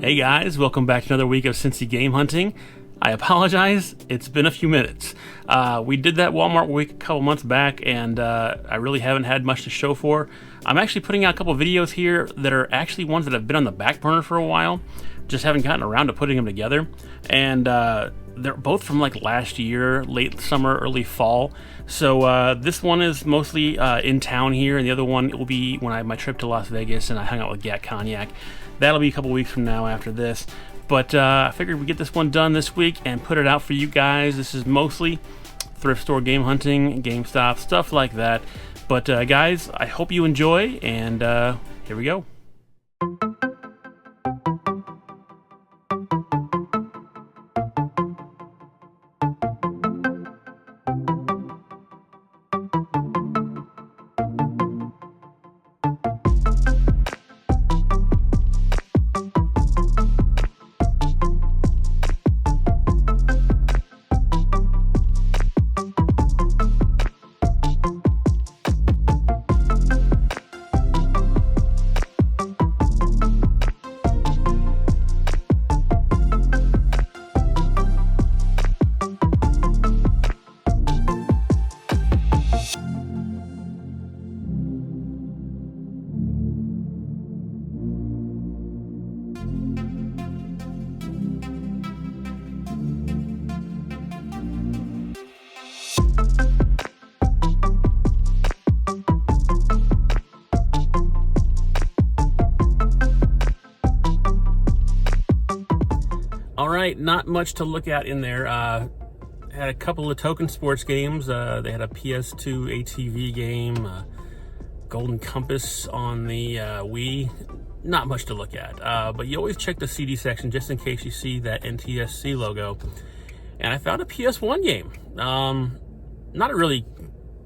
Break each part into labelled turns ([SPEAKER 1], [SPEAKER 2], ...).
[SPEAKER 1] Hey guys, welcome back to another week of Cincy Game Hunting. I apologize, it's been a few minutes. We did that Walmart week a couple months back, and I really haven't had much to show for. I'm actually putting out a couple videos here that are actually ones that have been on the back burner for a while. Just haven't gotten around to putting them together. And they're both from like last year, late summer, early fall. So this one is mostly in town here, and the other one will be when I have my trip to Las Vegas and I hung out with Gat Cognac. That'll be a couple weeks from now after this. But I figured we'd get this one done this week and put it out for you guys. This is mostly thrift store game hunting, GameStop, stuff like that. But guys, I hope you enjoy, and here we go. All right, not much to look at in there. Had a couple of token sports games. They had a PS2 ATV game, Golden Compass on the Wii. Not much to look at, but you always check the CD section just in case you see that NTSC logo. And I found a PS1 game. Not a really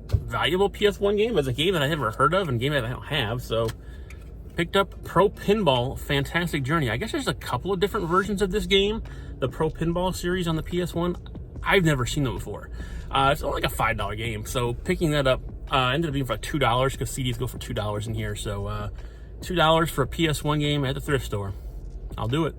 [SPEAKER 1] valuable PS1 game, but it's a game that I never heard of and a game that I don't have, so picked up Pro Pinball Fantastic Journey. I guess there's a couple of different versions of this game. The Pro Pinball series on the PS1, I've never seen them before. It's only like a $5 game, so picking that up ended up being for like $2 because CDs go for $2 in here. So $2 for a PS1 game at the thrift store. I'll do it.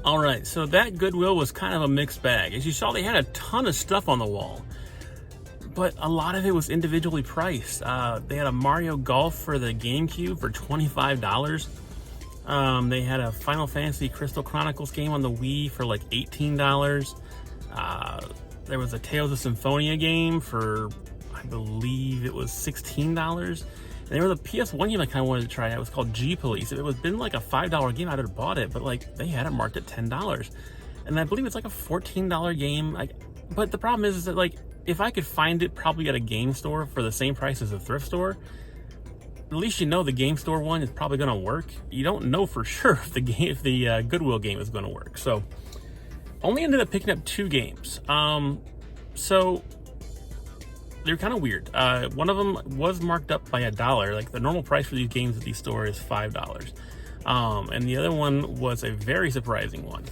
[SPEAKER 1] All right, so that Goodwill was kind of a mixed bag. As you saw, they had a ton of stuff on the wall, but a lot of it was individually priced. They had a Mario Golf for the GameCube for $25. They had a Final Fantasy Crystal Chronicles game on the Wii for like $18. There was a Tales of Symphonia game for, I believe it was $16. And there was a PS1 game I kind of wanted to try out. It was called G Police. If it was been like a $5 game, I'd have bought it, but like they had it marked at $10. And I believe it's like a $14 game. But the problem is that like, if I could find it probably at a game store for the same price as a thrift store, at least you know the game store one is probably going to work. You don't know for sure if the Goodwill game is going to work. So only ended up picking up 2 games. So they're kind of weird. One of them was marked up by $1. Like the normal price for these games at these stores is $5. And the other one was a very surprising one.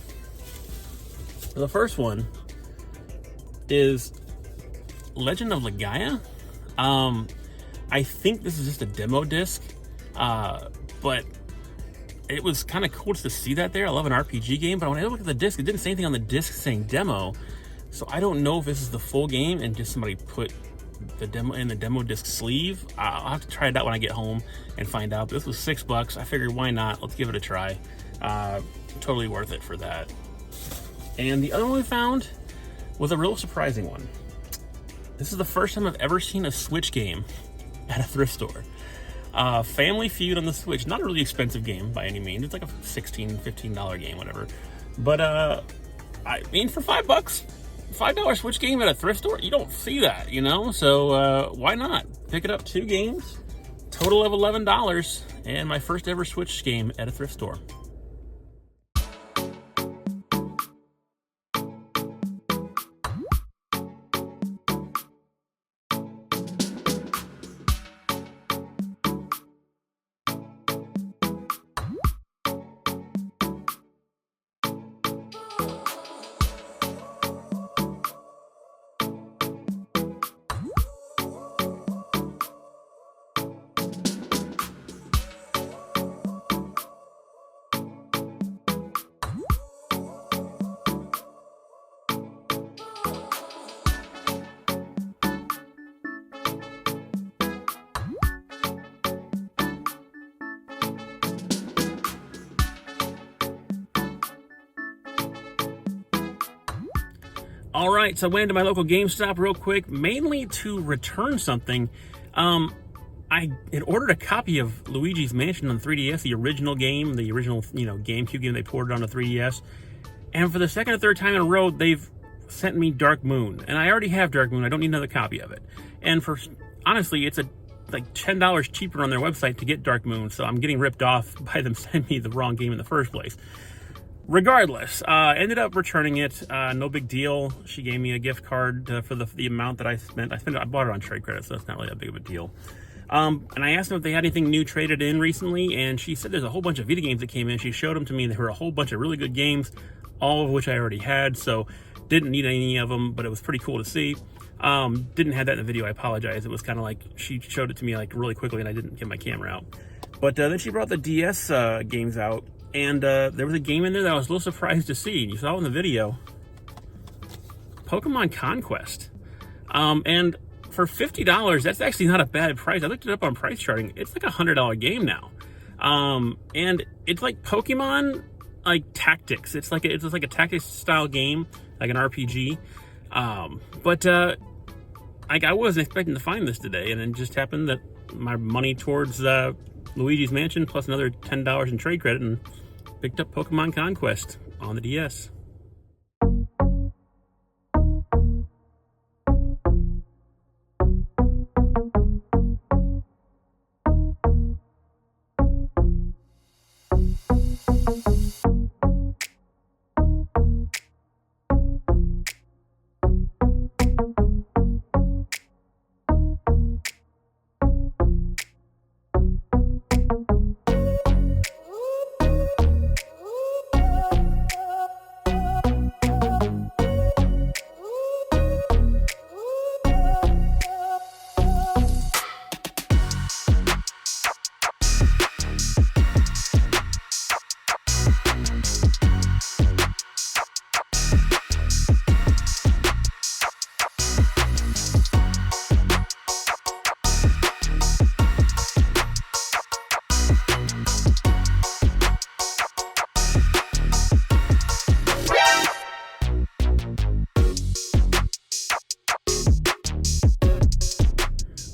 [SPEAKER 1] The first one is Legend of Legaia. I think this is just a demo disc, but it was kind of cool to see that there. I love an RPG game, but when I looked at the disc, it didn't say anything on the disc saying demo. So I don't know if this is the full game and just somebody put the demo disc sleeve. I'll have to try it out when I get home and find out. But this was $6. I figured, why not? Let's give it a try. Totally worth it for that. And the other one we found was a real surprising one. This is the first time I've ever seen a Switch game at a thrift store. Family Feud on the Switch. Not a really expensive game by any means. It's like a $16, $15 game, whatever. But I mean, for $5, $5 Switch game at a thrift store, you don't see that, you know? So why not? Pick it up, 2 games, total of $11, and my first ever Switch game at a thrift store. All right, so I went into my local GameStop real quick, mainly to return something. I had ordered a copy of Luigi's Mansion on 3DS, the original game, the original, GameCube game they ported on the 3DS. And for the second or third time in a row, they've sent me Dark Moon. And I already have Dark Moon. I don't need another copy of it. And honestly, it's like $10 cheaper on their website to get Dark Moon, so I'm getting ripped off by them sending me the wrong game in the first place. Regardless, ended up returning it. No big deal. She gave me a gift card for the amount that I spent. I bought it on trade credit, so that's not really that big of a deal. And I asked them if they had anything new traded in recently, and she said there's a whole bunch of Vita games that came in. She showed them to me, and there were a whole bunch of really good games, all of which I already had, so didn't need any of them, but it was pretty cool to see. Didn't have that in the video, I apologize. It was kind of like she showed it to me like really quickly, and I didn't get my camera out. But then she brought the DS games out. And there was a game in there that I was a little surprised to see. You saw it in the video. Pokemon Conquest. And for $50, that's actually not a bad price. I looked it up on price charting. It's like a $100 game now. And it's like Pokemon, like tactics. It's like a tactics style game, like an RPG. But I wasn't expecting to find this today, and it just happened that my money towards Luigi's Mansion plus another $10 in trade credit, and picked up Pokemon Conquest on the DS.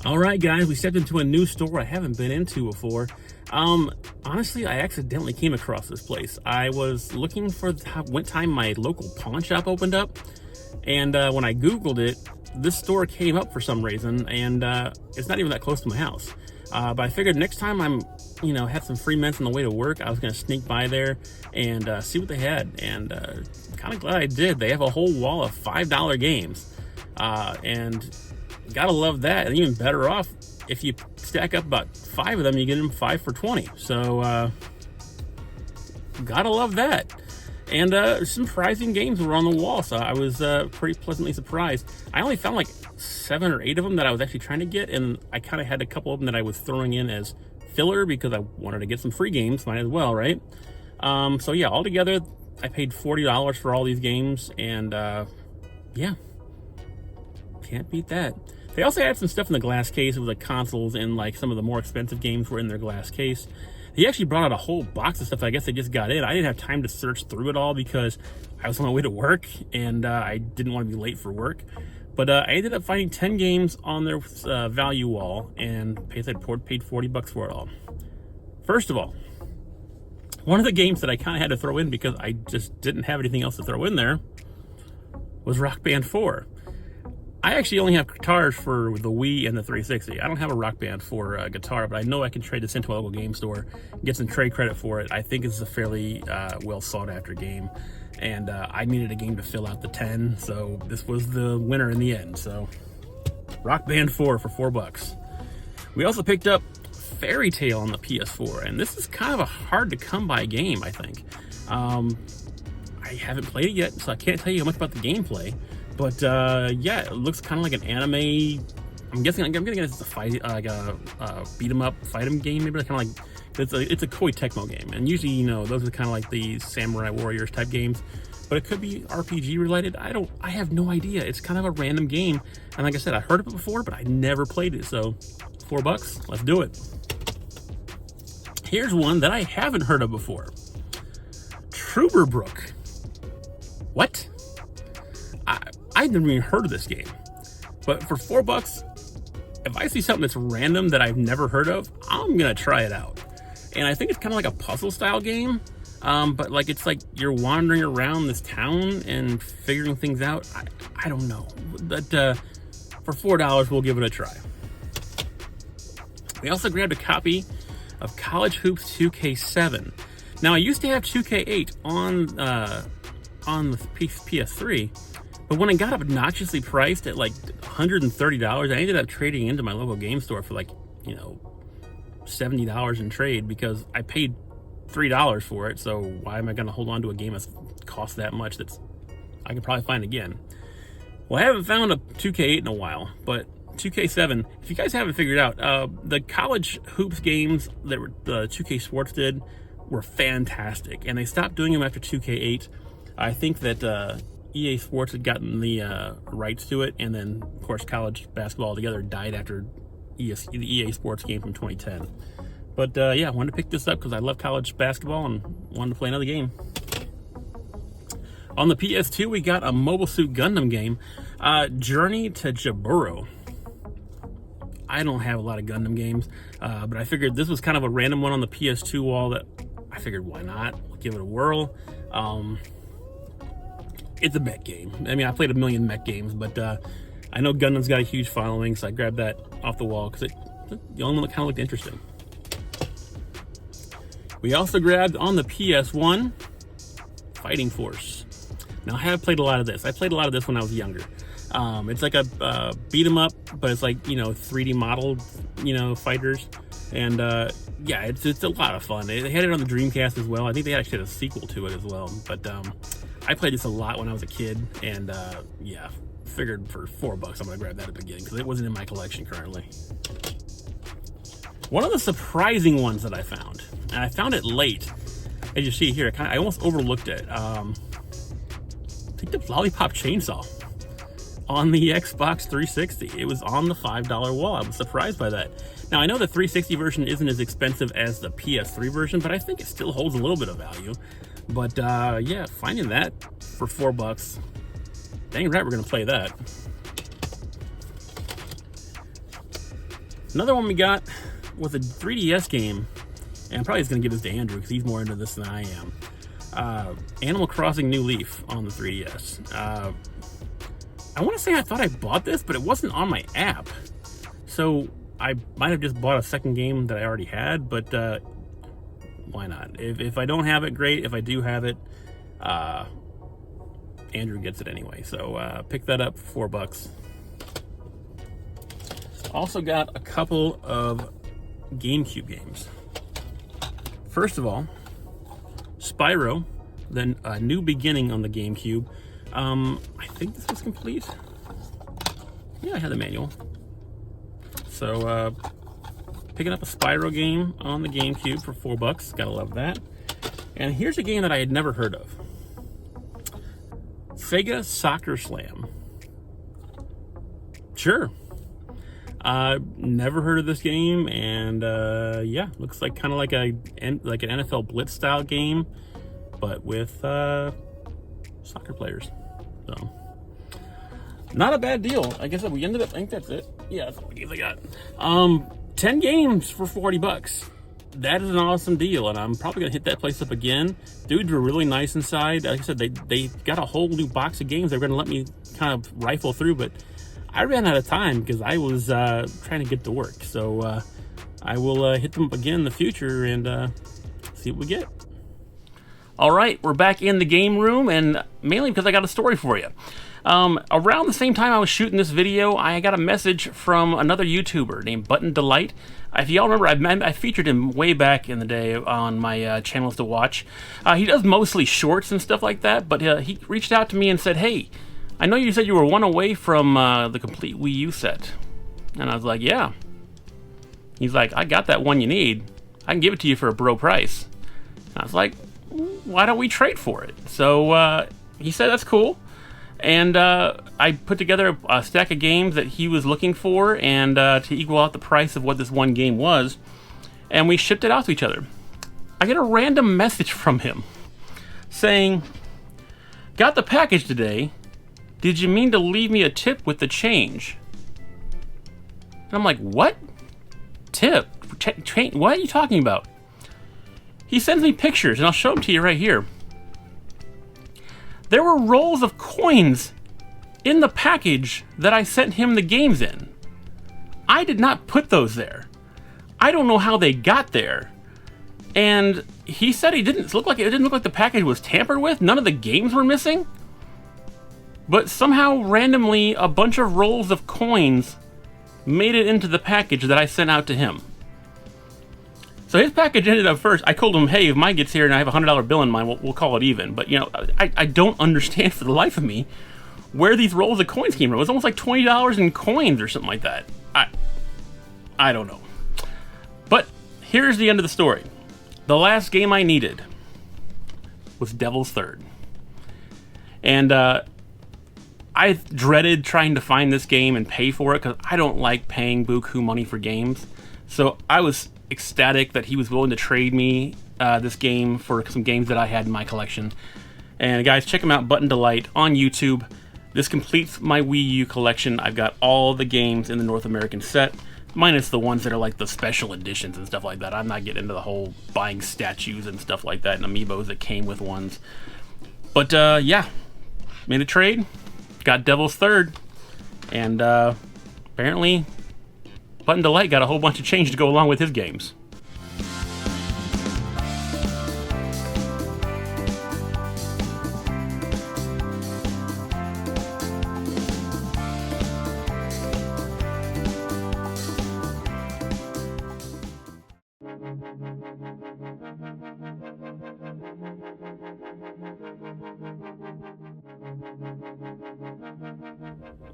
[SPEAKER 1] All right, guys, we stepped into a new store I haven't been into before. Honestly, I accidentally came across this place. I was looking for what time my local pawn shop opened up, and when I Googled it, this store came up for some reason, and it's not even that close to my house. But I figured next time I'm, had some free minutes on the way to work, I was going to sneak by there and see what they had, and kind of glad I did. They have a whole wall of $5 games, and gotta love that. And even better off, if you stack up about 5 of them, you get them 5 for $20. So gotta love that. And some surprising games were on the wall, so I was pretty pleasantly surprised. I only found like 7 or 8 of them that I was actually trying to get, and I kind of had a couple of them that I was throwing in as filler because I wanted to get some free games, might as well, right? So yeah, altogether I paid $40 for all these games, and yeah, can't beat that. They also had some stuff in the glass case. It was like consoles and like some of the more expensive games were in their glass case. He actually brought out a whole box of stuff that I guess they just got in. I didn't have time to search through it all because I was on my way to work and I didn't want to be late for work. But I ended up finding 10 games on their value wall and paid $40 for it all. First of all, one of the games that I kind of had to throw in because I just didn't have anything else to throw in there was Rock Band 4. I actually only have guitars for the Wii and the 360. I don't have a Rock Band 4 guitar, but I know I can trade this into a local game store, get some trade credit for it. I think it's a fairly well sought after game, and I needed a game to fill out the 10, so this was the winner in the end. So Rock Band 4 for $4. We also picked up Fairy Tail on the PS4, and this is kind of a hard to come by game, I think. I haven't played it yet, so I can't tell you much about the gameplay. But yeah, it looks kind of like an anime. I'm gonna guess it's a fight, like a beat 'em up, fight 'em game. Maybe kind of like it's a Koei Tecmo game. And usually, you know, those are kind of like the Samurai Warriors type games. But it could be RPG related. I have no idea. It's kind of a random game. And like I said, I heard of it before, but I never played it. So $4, let's do it. Here's one that I haven't heard of before. Trooberbrook. What? I've never even heard of this game. But for $4, if I see something that's random that I've never heard of, I'm gonna try it out. And I think it's kind of like a puzzle style game. But like it's like you're wandering around this town and figuring things out. I don't know. But for $4, we'll give it a try. We also grabbed a copy of College Hoops 2K7. Now I used to have 2K8 on the PS3, but when it got obnoxiously priced at like $130, I ended up trading into my local game store for like, you know, $70 in trade because I paid $3 for it. So why am I going to hold on to a game that's cost that much? I could probably find again. Well, I haven't found a 2K8 in a while, but 2K7, if you guys haven't figured out, the college hoops games that the 2K Sports did were fantastic, and they stopped doing them after 2K8. I think that EA Sports had gotten the rights to it, and then, of course, college basketball altogether died after the EA Sports game from 2010. But yeah, I wanted to pick this up because I love college basketball and wanted to play another game. On the PS2, we got a Mobile Suit Gundam game, Journey to Jaburo. I don't have a lot of Gundam games, but I figured this was kind of a random one on the PS2 wall that I figured, why not? We'll give it a whirl. It's a mech game. I mean, I played a million mech games, but I know Gundam's got a huge following, so I grabbed that off the wall because the only one that kind of looked interesting. We also grabbed on the PS1 Fighting Force. Now, I have played a lot of this. I played a lot of this when I was younger. It's like a beat 'em up, but it's like, you know, 3D modeled, you know, fighters. And yeah, it's a lot of fun. They had it on the Dreamcast as well. I think they actually had a sequel to it as well. But I played this a lot when I was a kid, and yeah, figured for $4 I'm gonna grab that at the beginning because it wasn't in my collection currently. One of the surprising ones that I found, and I found it late, as you see here, I almost overlooked it. I think the Lollipop Chainsaw on the Xbox 360. It was on the $5 wall. I was surprised by that. Now, I know the 360 version isn't as expensive as the PS3 version, but I think it still holds a little bit of value. But yeah, finding that for $4, dang right, we're gonna play that. Another one we got was a 3DS game, and I'm probably just gonna give this to Andrew because he's more into this than I am. Animal Crossing New Leaf on the 3DS. I want to say I thought I bought this, but it wasn't on my app. So I might have just bought a second game that I already had, but why not? If I don't have it, great. If I do have it, Andrew gets it anyway. So pick that up for $4. Also got a couple of GameCube games. First of all, Spyro, then A New Beginning on the GameCube. I think this was complete. Yeah, I had the manual. So, picking up a Spyro game on the GameCube for $4. Gotta love that. And here's a game that I had never heard of. Sega Soccer Slam. Sure. Never heard of this game, and yeah, looks like kind of like an NFL Blitz style game, but with soccer players. So not a bad deal. I guess we ended up. I think that's it. Yeah, that's all the games I got. 10 games for $40. That is an awesome deal, and I'm probably gonna hit that place up again. Dudes were really nice inside. Like I said, they got a whole new box of games they were gonna let me kind of rifle through, but I ran out of time because I was trying to get to work. So I will hit them up again in the future and see what we get. All right, we're back in the game room, and mainly because I got a story for you. Around the same time I was shooting this video, I got a message from another YouTuber named Button Delight. If y'all remember, I featured him way back in the day on my channels to watch. He does mostly shorts and stuff like that, but he reached out to me and said, hey, I know you said you were one away from the complete Wii U set. And I was like, yeah. He's like, I got that one you need. I can give it to you for a bro price. And I was like, why don't we trade for it? So he said that's cool. And I put together a stack of games that he was looking for, and to equal out the price of what this one game was, and we shipped it out to each other. I get a random message from him saying, got the package today. Did you mean to leave me a tip with the change? And I'm like, what? Tip? What are you talking about? He sends me pictures, and I'll show them to you right here. There were rolls of coins in the package that I sent him the games in. I did not put those there. I don't know how they got there. And he said it didn't look like the package was tampered with. None of the games were missing. But somehow, randomly, a bunch of rolls of coins made it into the package that I sent out to him. So his package ended up first. I told him, hey, if mine gets here and I have a $100 bill in mine, we'll call it even. But, you know, I don't understand for the life of me where these rolls of coins came from. It was almost like $20 in coins or something like that. I don't know. But here's the end of the story. The last game I needed was Devil's Third. And I dreaded trying to find this game and pay for it because I don't like paying buku money for games. So I was ecstatic that he was willing to trade me this game for some games that I had in my collection. And guys, check him out, Button Delight, on YouTube. This completes my Wii U collection. I've got all the games in the North American set, minus the ones that are like the special editions and stuff like that. I'm not getting into the whole buying statues and stuff like that and amiibos that came with ones. But yeah, made a trade, got Devil's Third, and apparently Button Delight got a whole bunch of change to go along with his games.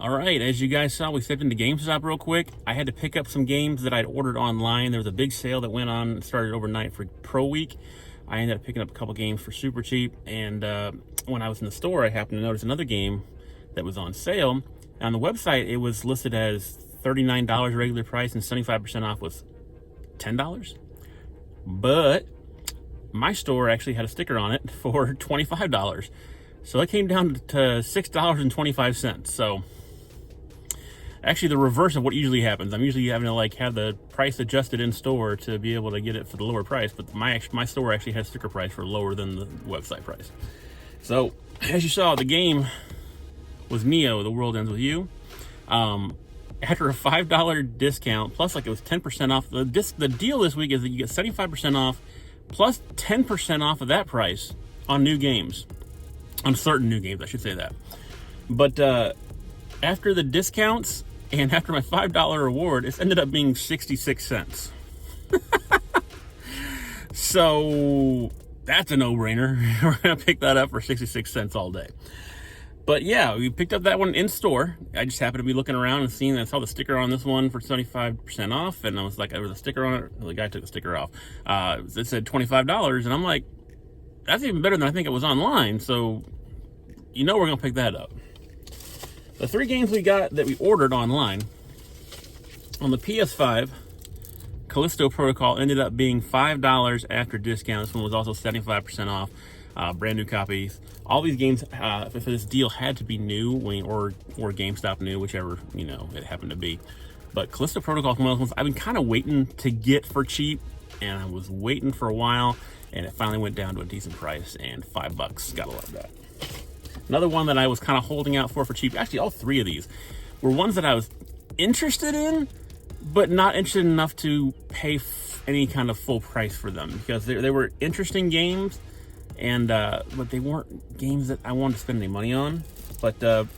[SPEAKER 1] Alright, as you guys saw, we stepped into GameStop real quick. I had to pick up some games that I'd ordered online. There was a big sale that went on and started overnight for Pro Week. I ended up picking up a couple games for super cheap, and when I was in the store, I happened to notice another game that was on sale. On the website, it was listed as $39 regular price, and 75% off was $10. But my store actually had a sticker on it for $25. So it came down to $6.25. So actually the reverse of what usually happens. I'm usually having to like have the price adjusted in store to be able to get it for the lower price, but my store actually has sticker price for lower than the website price. So as you saw, the game was Neo, The World Ends With You. After a $5 discount, plus like it was 10% off. The deal this week is that you get 75% off plus 10% off of that price on new games. On certain new games, I should say that. But after the discounts and after my $5 reward, it's ended up being 66 cents. So that's a no-brainer. We're going to pick that up for 66 cents all day. But yeah, we picked up that one in store. I just happened to be looking around and seeing, I saw the sticker on this one for 75% off, and I was like, there was a sticker on it. The guy took the sticker off. It said $25, and I'm like, that's even better than I think it was online, so you know we're going to pick that up. The three games we got that we ordered online On the PS5, Callisto Protocol ended up being $5 after discount. This one was also 75% off, brand new copies. All these games for this deal had to be new, or GameStop new, whichever it happened to be. But Callisto Protocol is one of those ones I've been kind of waiting to get for cheap, and I was waiting for a while, and it finally went down to a decent price, and $5. Gotta love that. Another one that I was kind of holding out for cheap. Actually, all three of these were ones that I was interested in, but not interested enough to pay any kind of full price for them, because they were interesting games, and but they weren't games that I wanted to spend any money on. But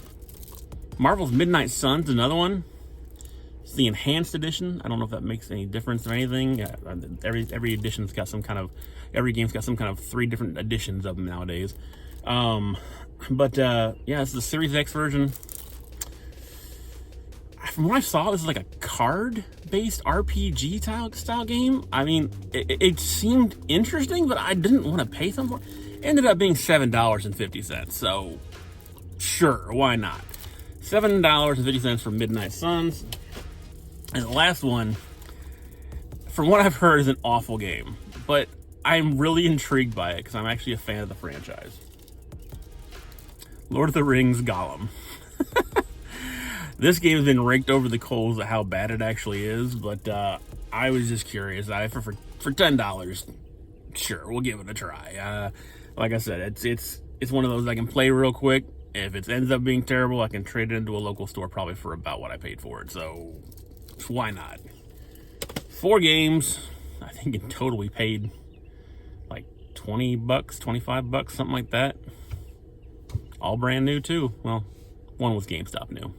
[SPEAKER 1] Marvel's Midnight Suns, another one. It's the enhanced edition. I don't know if that makes any difference or anything. Every edition's got some kind of, every game's got some kind of 3 different editions of them nowadays. But yeah, it's the Series X version. From what I saw, this is like a card-based RPG style game. I mean, it seemed interesting, but I didn't want to pay something for it. Ended up being $7.50, so sure, why not? $7.50 for Midnight Suns. And the last one, from what I've heard, is an awful game, but I'm really intrigued by it because I'm actually a fan of the franchise. Lord of the Rings Gollum. This game has been raked over the coals of how bad it actually is, but I was just curious. For $10, sure, we'll give it a try. Like I said, it's one of those I can play real quick. If it ends up being terrible, I can trade it into a local store probably for about what I paid for it. So why not? 4 games. I think in total we paid like $20, $25, something like that. All brand new too. Well, one was GameStop new.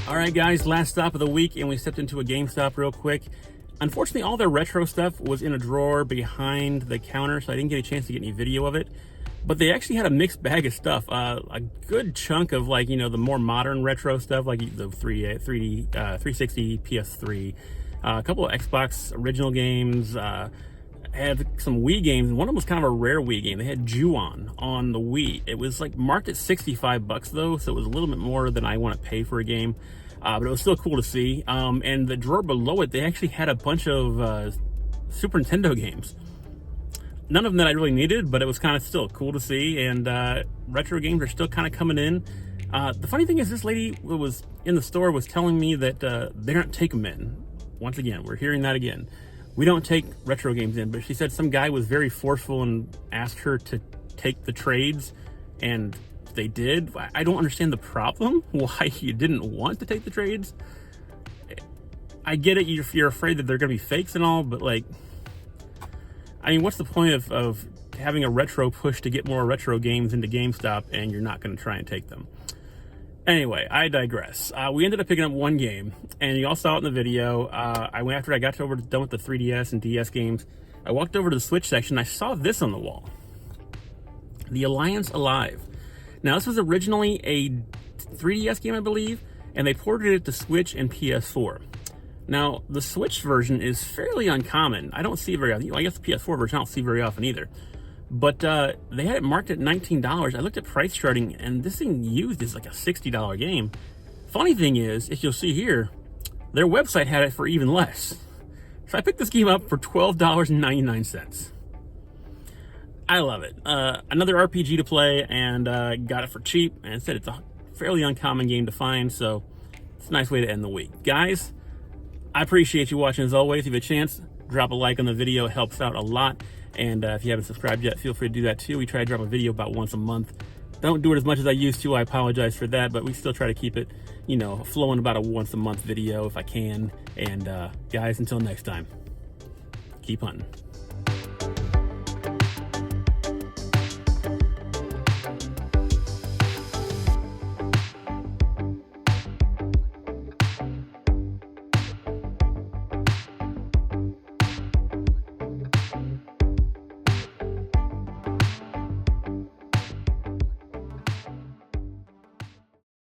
[SPEAKER 1] All right, guys, last stop of the week, and we stepped into a GameStop real quick. Unfortunately, all their retro stuff was in a drawer behind the counter, so I didn't get a chance to get any video of it. But they actually had a mixed bag of stuff. A good chunk of, like, the more modern retro stuff, like the 360, PS3, a couple of Xbox original games, had some Wii games. One of them was kind of a rare Wii game. They had Ju-On on the Wii. It was like marked at $65 though, so it was a little bit more than I want to pay for a game. But it was still cool to see. And the drawer below it, they actually had a bunch of Super Nintendo games. None of them that I really needed, but it was kind of still cool to see. And retro games are still kind of coming in. The funny thing is, this lady who was in the store was telling me that they don't take them in. Once again, we're hearing that again. We don't take retro games in, but she said some guy was very forceful and asked her to take the trades, and they did. I don't understand the problem, why you didn't want to take the trades. I get it, you're afraid that they're going to be fakes and all, but like, I mean, what's the point of having a retro push to get more retro games into GameStop and you're not going to try and take them? Anyway, I digress. We ended up picking up one game, and you all saw it in the video. After I got done with the 3DS and DS games, I walked over to the Switch section. I saw this on the wall. The Alliance Alive. Now, this was originally a 3DS game, I believe, and they ported it to Switch and PS4. Now, the Switch version is fairly uncommon. I don't see it very often. I guess the PS4 version I don't see very often either. But they had it marked at $19. I looked at price charting, and this thing used is like a $60 game. Funny thing is, if you'll see here, their website had it for even less. So I picked this game up for $12.99. I love it. Another RPG to play, and got it for cheap. And said it's a fairly uncommon game to find, so it's a nice way to end the week. Guys, I appreciate you watching as always. If you have a chance, drop a like on the video. It helps out a lot. And if you haven't subscribed yet, feel free to do that too. We try to drop a video about once a month. Don't do it as much as I used to. I apologize for that, but we still try to keep it, you know, flowing about a once a month video if I can. And guys, until next time, keep hunting.